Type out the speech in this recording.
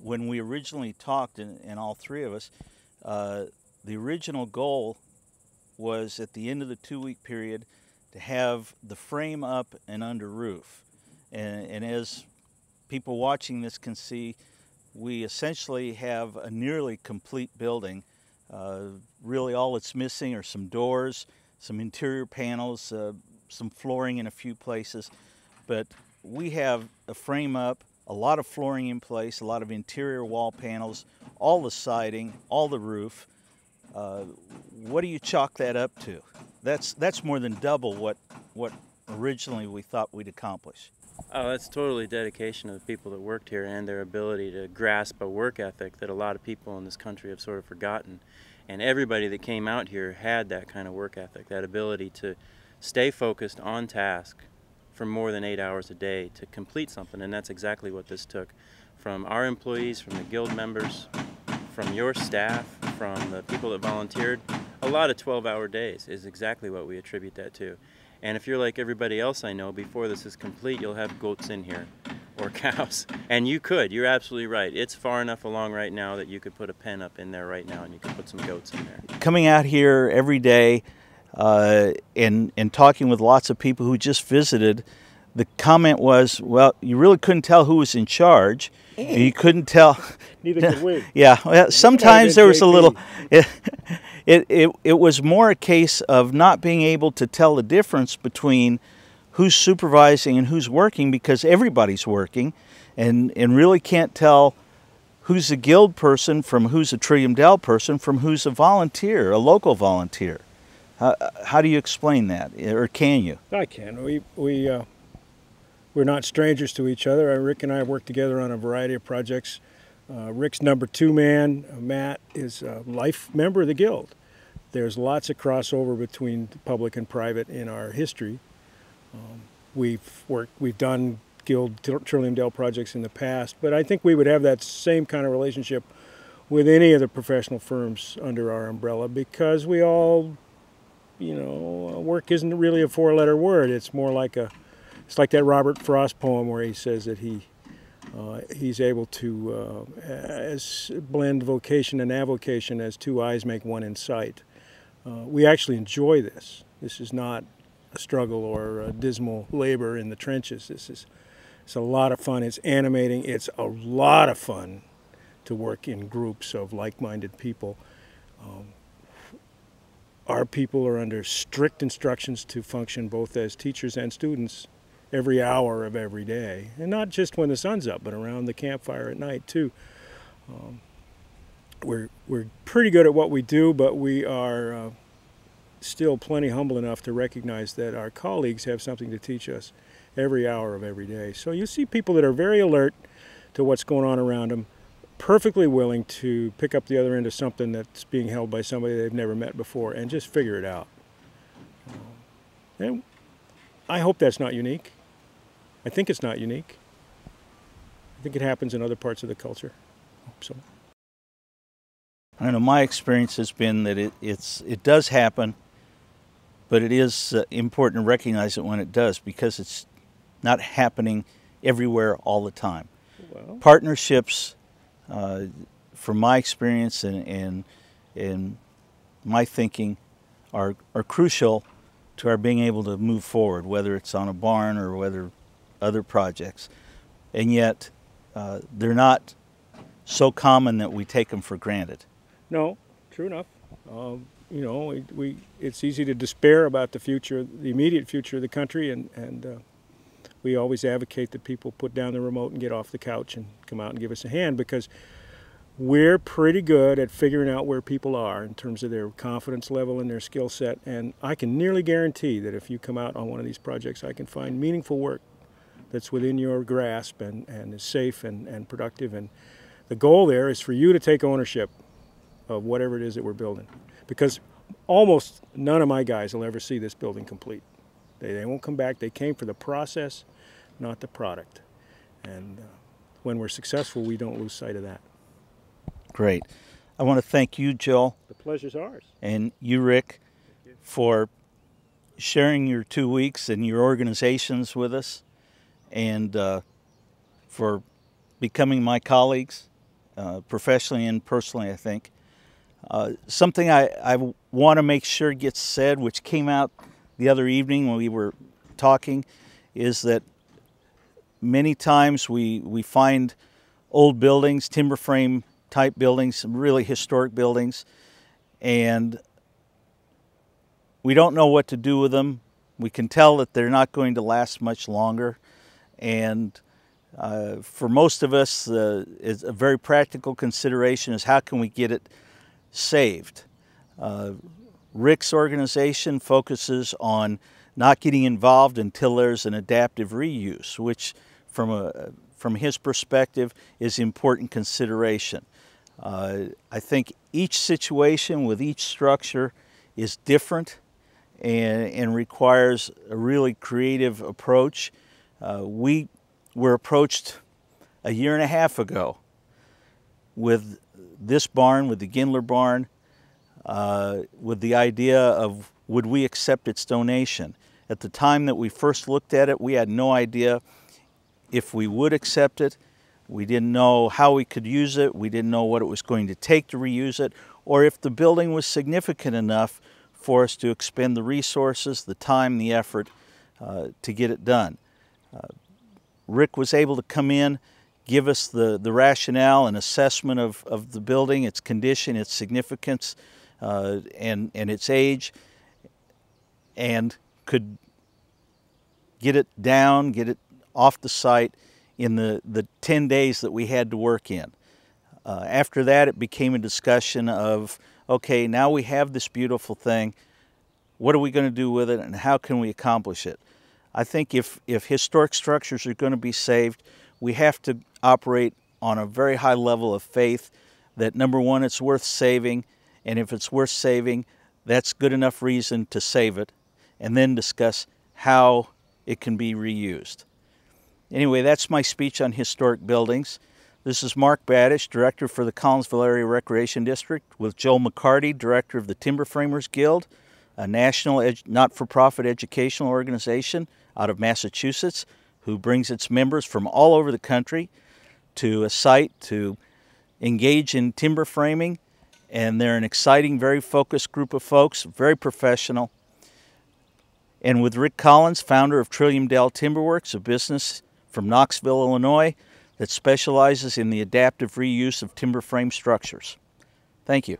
when we originally talked, and all three of us, the original goal was at the end of the 2-week period to have the frame up and under roof. And as people watching this can see, we essentially have a nearly complete building. Really all it's missing are some doors, some interior panels, some flooring in a few places. But we have a frame up, a lot of flooring in place, a lot of interior wall panels, all the siding, all the roof. What do you chalk that up to? That's more than double what originally we thought we'd accomplish. Oh, that's totally dedication of the people that worked here and their ability to grasp a work ethic that a lot of people in this country have sort of forgotten. And everybody that came out here had that kind of work ethic, that ability to stay focused on task for more than 8 hours a day to complete something. And that's exactly what this took from our employees, from the guild members, from your staff, from the people that volunteered. A lot of 12-hour days is exactly what we attribute that to. And if you're like everybody else I know, before this is complete, you'll have goats in here, or cows. And you're absolutely right. It's far enough along right now that you could put a pen up in there right now and you could put some goats in there. Coming out here every day and talking with lots of people who just visited, the comment was, well, you really couldn't tell who was in charge. You couldn't tell. Neither could we. Yeah, well, sometimes there was a little. It was more a case of not being able to tell the difference between who's supervising and who's working, because everybody's working, and really can't tell who's a guild person from who's a Trillium Dell person from who's a volunteer, a local volunteer. How do you explain that, or can you? I can. We're not strangers to each other. Rick and I work together on a variety of projects. Rick's number 2 man, Matt, is a life member of the Guild. There's lots of crossover between public and private in our history. We've done Guild Trillium Dell projects in the past, but I think we would have that same kind of relationship with any of the professional firms under our umbrella, because we all, work isn't really a 4-letter word. It's more like it's like that Robert Frost poem where he says that he's able to blend vocation and avocation as 2 eyes make one in sight. We actually enjoy this. This is not a struggle or a dismal labor in the trenches. It's a lot of fun. It's animating. It's a lot of fun to work in groups of like-minded people. Our people are under strict instructions to function both as teachers and students every hour of every day, and not just when the sun's up, but around the campfire at night too. We're pretty good at what we do, but we are still plenty humble enough to recognize that our colleagues have something to teach us every hour of every day. So you see people that are very alert to what's going on around them, perfectly willing to pick up the other end of something that's being held by somebody they've never met before and just figure it out. And I hope that's not unique. I think it's not unique. I think it happens in other parts of the culture. So, I don't know, my experience has been that it does happen, but it is important to recognize it when it does, because it's not happening everywhere all the time. well, Partnerships, from my experience and my thinking, are crucial to our being able to move forward, whether it's on a barn or whether other projects. And yet, they're not so common that we take them for granted. no, true enough. It's easy to despair about the future, the immediate future of the country, and we always advocate that people put down the remote and get off the couch and come out and give us a hand, because we're pretty good at figuring out where people are in terms of their confidence level and their skill set. And I can nearly guarantee that if you come out on one of these projects, I can find meaningful work that's within your grasp and is safe and productive. And the goal there is for you to take ownership of whatever it is that we're building, because almost none of my guys will ever see this building complete. They won't come back. They came for the process, not the product. And when we're successful, we don't lose sight of that. Great. I want to thank you, Joel. The pleasure's ours. And you, Rick, for sharing your 2 weeks and your organizations with us, and for becoming my colleagues professionally and personally, I think. Something I want to make sure gets said, which came out the other evening when we were talking, is that many times we find old buildings, timber frame type buildings, some really historic buildings, and we don't know what to do with them. We can tell that they're not going to last much longer, and for most of us, it's a very practical consideration is how can we get it saved. Rick's organization focuses on not getting involved until there's an adaptive reuse, which from his perspective is important consideration. I think each situation with each structure is different and requires a really creative approach. We were approached a year and a half ago with this barn, with the Gindler barn, with the idea of would we accept its donation. At the time that we first looked at it, we had no idea if we would accept it. We didn't know how we could use it. We didn't know what it was going to take to reuse it, or if the building was significant enough for us to expend the resources, the time, the effort to get it done. Rick was able to come in, give us the rationale and assessment of the building, its condition, its significance, and its age, and could get it down, get it off the site in the 10 days that we had to work in. After that, it became a discussion of, okay, now we have this beautiful thing, what are we going to do with it and how can we accomplish it? I think if historic structures are going to be saved, we have to operate on a very high level of faith that, number one, it's worth saving, and if it's worth saving, that's good enough reason to save it, and then discuss how it can be reused. Anyway, that's my speech on historic buildings. This is Mark Badish, Director for the Collinsville Area Recreation District, with Joel McCarty, Director of the Timber Framers Guild, a national not-for-profit educational organization out of Massachusetts who brings its members from all over the country to a site to engage in timber framing. And they're an exciting, very focused group of folks, very professional. And with Rick Collins, founder of Trillium Dell Timberworks, a business from Knoxville, Illinois, that specializes in the adaptive reuse of timber frame structures. Thank you.